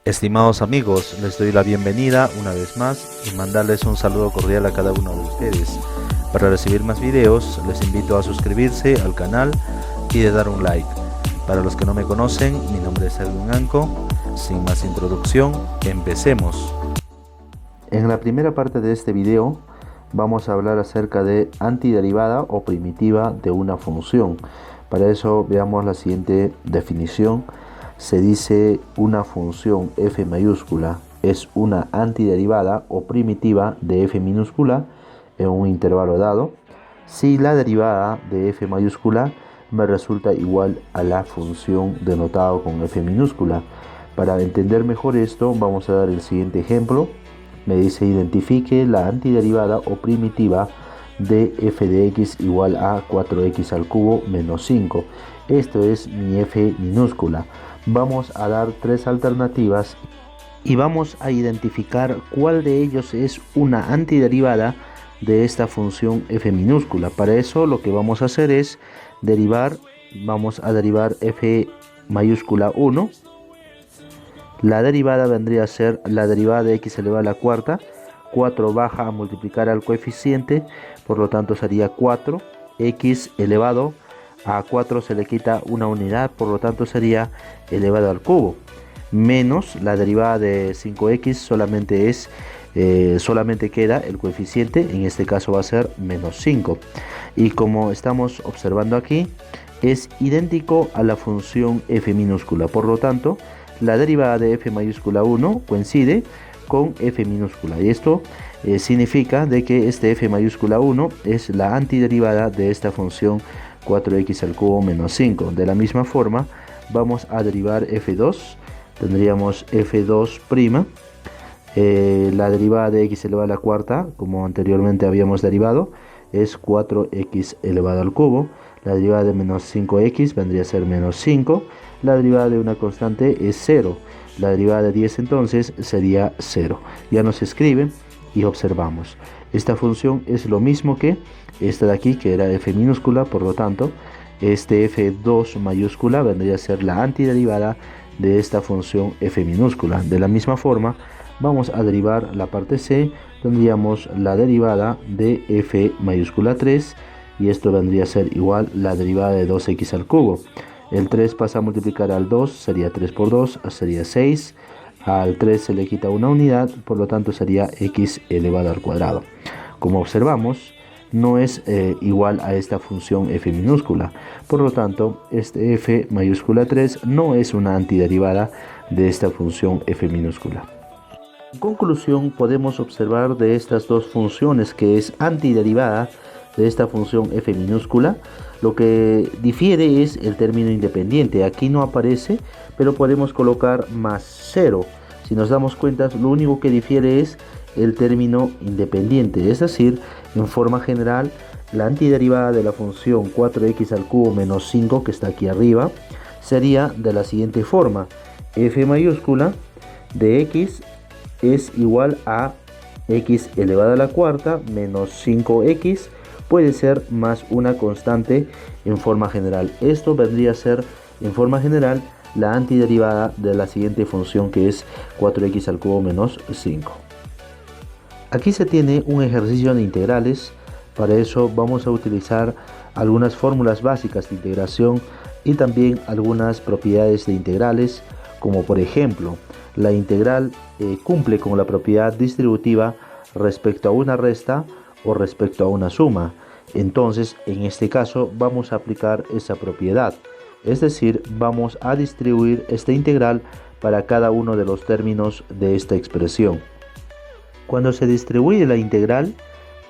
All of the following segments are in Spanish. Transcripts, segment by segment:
Estimados amigos, les doy la bienvenida una vez más y mandarles un saludo cordial a cada uno de ustedes. Para recibir más videos, les invito a suscribirse al canal y de dar un like. Para los que no me conocen, mi nombre es Edwin Anco. Sin más introducción, empecemos. En la primera parte de este video vamos a hablar acerca de antiderivada o primitiva de una función. Para eso veamos la siguiente definición. Se dice una función f mayúscula es una antiderivada o primitiva de f minúscula en un intervalo dado si la derivada de f mayúscula me resulta igual a la función denotada con f minúscula. Para entender mejor esto, vamos a dar el siguiente ejemplo. Me dice identifique la antiderivada o primitiva de f de x igual a 4x al cubo menos 5. Esto es mi f minúscula. Vamos a dar tres alternativas y vamos a identificar cuál de ellos es una antiderivada de esta función f minúscula. Para eso lo que vamos a hacer es vamos a derivar f mayúscula 1. La derivada vendría a ser la derivada de x elevado a la cuarta. 4 baja a multiplicar al coeficiente, por lo tanto sería 4. X elevado a 4 se le quita una unidad, por lo tanto sería elevado al cubo. Menos la derivada de 5x solamente queda el coeficiente, en este caso va a ser menos 5. Y como estamos observando aquí, es idéntico a la función f minúscula, por lo tanto la derivada de f mayúscula 1 coincide con f minúscula, y esto significa de que este f mayúscula 1 es la antiderivada de esta función 4x al cubo menos 5. De la misma forma vamos a derivar f2. Tendríamos f2', la derivada de x elevado a la cuarta, como anteriormente habíamos derivado, es 4x elevado al cubo. La derivada de menos 5x vendría a ser menos 5. La derivada de una constante es 0. La derivada de 10 entonces sería 0. Ya nos escriben y observamos. Esta función es lo mismo que esta de aquí, que era f minúscula, por lo tanto este f2 mayúscula vendría a ser la antiderivada de esta función f minúscula. De la misma forma vamos a derivar la parte c. Tendríamos la derivada de f mayúscula 3 y esto vendría a ser igual la derivada de 2x al cubo. El 3 pasa a multiplicar al 2, sería 3 por 2, sería 6. Al 3 se le quita una unidad, por lo tanto sería x elevado al cuadrado. Como observamos, no es igual a esta función f minúscula. Por lo tanto, este f mayúscula 3 no es una antiderivada de esta función f minúscula. En conclusión, podemos observar de estas dos funciones que es antiderivada de esta función f minúscula. Lo que difiere es el término independiente. Aquí no aparece, pero podemos colocar más 0. Si nos damos cuenta, lo único que difiere es el término independiente. Es decir, en forma general, la antiderivada de la función 4x al cubo menos 5, que está aquí arriba, sería de la siguiente forma. F mayúscula de x es igual a x elevado a la cuarta menos 5x. Puede ser más una constante en forma general. Esto vendría a ser en forma general la antiderivada de la siguiente función, que es 4x al cubo menos 5. Aquí se tiene un ejercicio de integrales. Para eso vamos a utilizar algunas fórmulas básicas de integración y también algunas propiedades de integrales, como por ejemplo la integral cumple con la propiedad distributiva respecto a una resta o respecto a una suma. Entonces, en este caso vamos a aplicar esa propiedad, es decir, vamos a distribuir esta integral para cada uno de los términos de esta expresión. Cuando se distribuye la integral,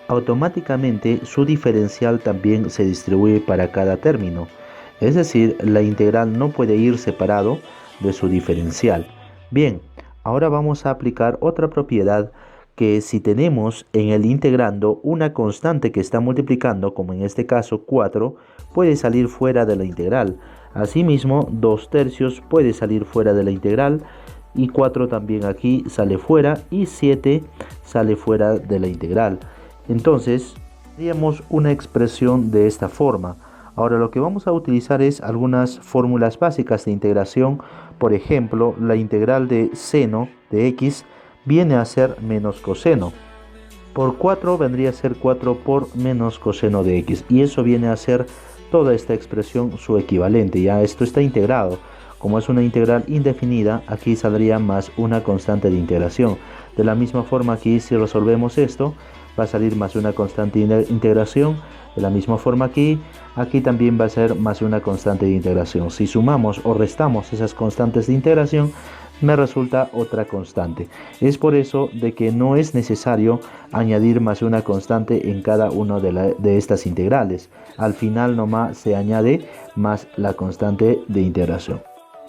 automáticamente su diferencial también se distribuye para cada término, es decir, la integral no puede ir separado de su diferencial. Bien, ahora vamos a aplicar otra propiedad, que si tenemos en el integrando una constante que está multiplicando, como en este caso 4, puede salir fuera de la integral. Asimismo, 2/3 puede salir fuera de la integral, y 4 también aquí sale fuera, y 7 sale fuera de la integral. Entonces, tendríamos una expresión de esta forma. Ahora lo que vamos a utilizar es algunas fórmulas básicas de integración. Por ejemplo, la integral de seno de x viene a ser menos coseno. Por 4 vendría a ser 4 por menos coseno de x. Y eso viene a ser toda esta expresión su equivalente. Ya esto está integrado. Como es una integral indefinida, aquí saldría más una constante de integración. De la misma forma aquí, si resolvemos esto, va a salir más una constante de integración. De la misma forma aquí también va a ser más una constante de integración. Si sumamos o restamos esas constantes de integración, me resulta otra constante. Es por eso de que no es necesario añadir más una constante en cada una de estas integrales. Al final nomás se añade más la constante de integración.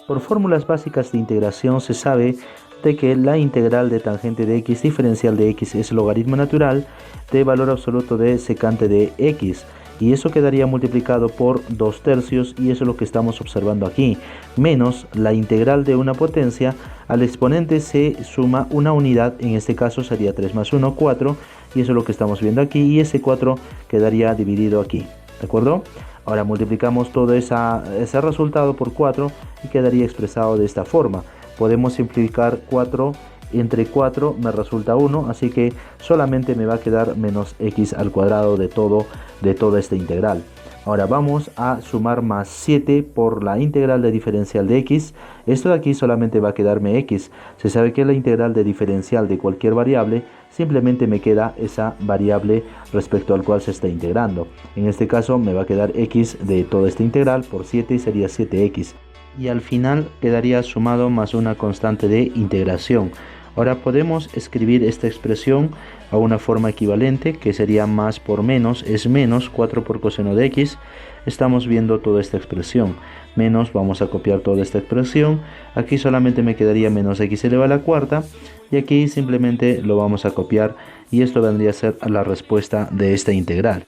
Por fórmulas básicas de integración se sabe de que la integral de tangente de x diferencial de x es logaritmo natural de valor absoluto de secante de x. Y eso quedaría multiplicado por 2/3 y eso es lo que estamos observando aquí. Menos la integral de una potencia, al exponente se suma una unidad, en este caso sería 3 más 1, 4. Y eso es lo que estamos viendo aquí y ese 4 quedaría dividido aquí. ¿De acuerdo? Ahora multiplicamos todo ese resultado por 4 y quedaría expresado de esta forma. Podemos simplificar 4 entre 4 me resulta 1, así que solamente me va a quedar menos x al cuadrado de toda esta integral. Ahora vamos a sumar más 7 por la integral de diferencial de x. Esto de aquí solamente va a quedarme x. Se sabe que la integral de diferencial de cualquier variable simplemente me queda esa variable respecto al cual se está integrando. En este caso me va a quedar x de toda esta integral por 7 y sería 7x. Y al final quedaría sumado más una constante de integración. Ahora podemos escribir esta expresión a una forma equivalente, que sería más por menos, es menos 4 por coseno de x. Estamos viendo toda esta expresión. Menos, vamos a copiar toda esta expresión. Aquí solamente me quedaría menos x elevado a la cuarta. Y aquí simplemente lo vamos a copiar. Y esto vendría a ser la respuesta de esta integral.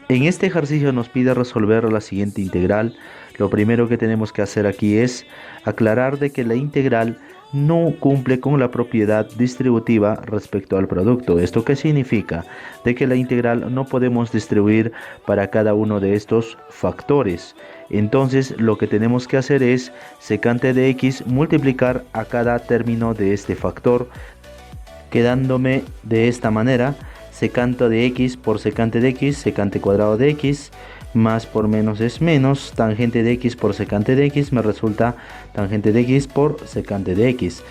En este ejercicio nos pide resolver la siguiente integral. Lo primero que tenemos que hacer aquí es aclarar de que la integral no cumple con la propiedad distributiva respecto al producto. ¿Esto qué significa? De que la integral no podemos distribuir para cada uno de estos factores. Entonces lo que tenemos que hacer es secante de x multiplicar a cada término de este factor, quedándome de esta manera: secante de x por secante de x, secante cuadrado de x, más por menos es menos, tangente de x por secante de x me resulta tangente de x por secante de x.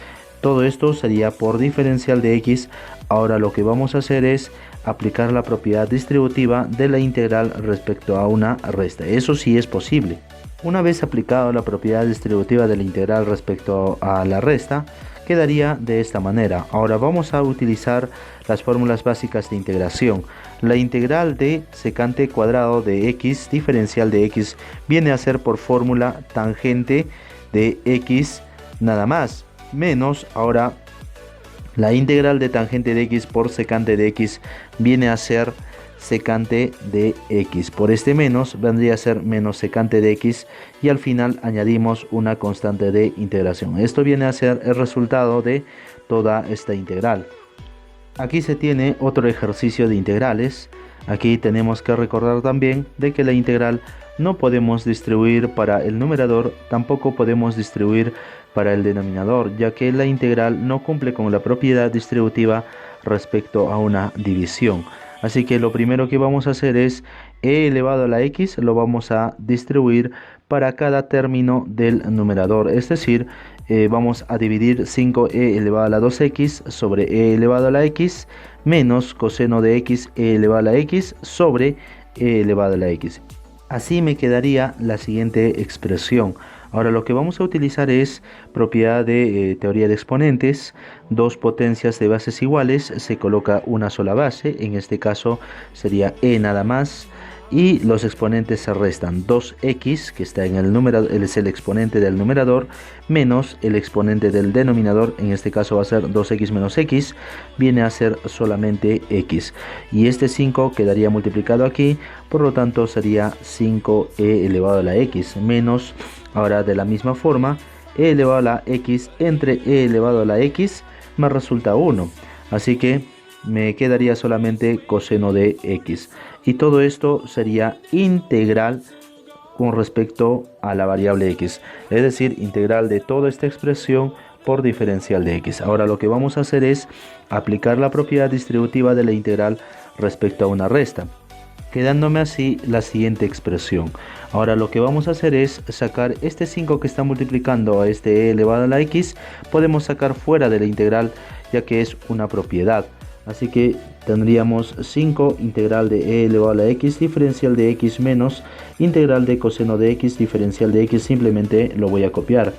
Todo esto sería por diferencial de x. Ahora lo que vamos a hacer es aplicar la propiedad distributiva de la integral respecto a una resta. Eso sí es posible. Una vez aplicado la propiedad distributiva de la integral respecto a la resta, quedaría de esta manera. Ahora vamos a utilizar las fórmulas básicas de integración. La integral de secante cuadrado de x diferencial de x viene a ser por fórmula tangente de x nada más, menos ahora la integral de tangente de x por secante de x viene a ser secante de x. Por este menos vendría a ser menos secante de x y al final añadimos una constante de integración. Esto viene a ser el resultado de toda esta integral. Aquí se tiene otro ejercicio de integrales. Aquí tenemos que recordar también de que la integral no podemos distribuir para el numerador, tampoco podemos distribuir para el denominador, ya que la integral no cumple con la propiedad distributiva respecto a una división. Así que lo primero que vamos a hacer es e elevado a la x lo vamos a distribuir para cada término del numerador. Es decir, vamos a dividir 5e elevado a la 2x sobre e elevado a la x menos coseno de x e elevado a la x sobre e elevado a la x. Así me quedaría la siguiente expresión. Ahora lo que vamos a utilizar es propiedad de teoría de exponentes. Dos potencias de bases iguales, se coloca una sola base, en este caso sería e nada más, y los exponentes se restan. 2x, que está en el numerador, es el exponente del numerador, menos el exponente del denominador, en este caso va a ser 2x menos x, viene a ser solamente x. Y este 5 quedaría multiplicado aquí, por lo tanto sería 5e elevado a la x, menos, ahora de la misma forma, e elevado a la x entre e elevado a la x me resulta 1. Así que me quedaría solamente coseno de x. Y todo esto sería integral con respecto a la variable x, es decir, integral de toda esta expresión por diferencial de x. Ahora lo que vamos a hacer es aplicar la propiedad distributiva de la integral respecto a una resta, quedándome así la siguiente expresión. Ahora lo que vamos a hacer es sacar este 5 que está multiplicando a este e elevado a la x, podemos sacar fuera de la integral ya que es una propiedad. Así que tendríamos 5 integral de e elevado a la x diferencial de x menos integral de coseno de x diferencial de x, simplemente lo voy a copiar.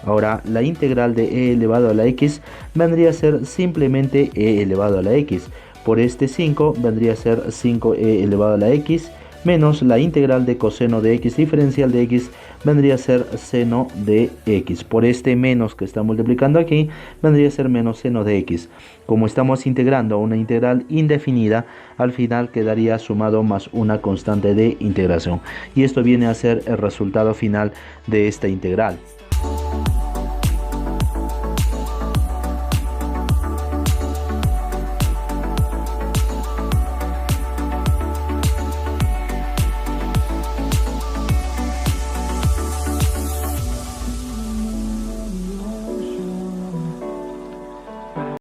Ahora la integral de e elevado a la x vendría a ser simplemente e elevado a la x. Por este 5 vendría a ser 5e elevado a la x menos la integral de coseno de x diferencial de x vendría a ser seno de x. Por este menos que está multiplicando aquí vendría a ser menos seno de x. Como estamos integrando a una integral indefinida, al final quedaría sumado más una constante de integración. Y esto viene a ser el resultado final de esta integral.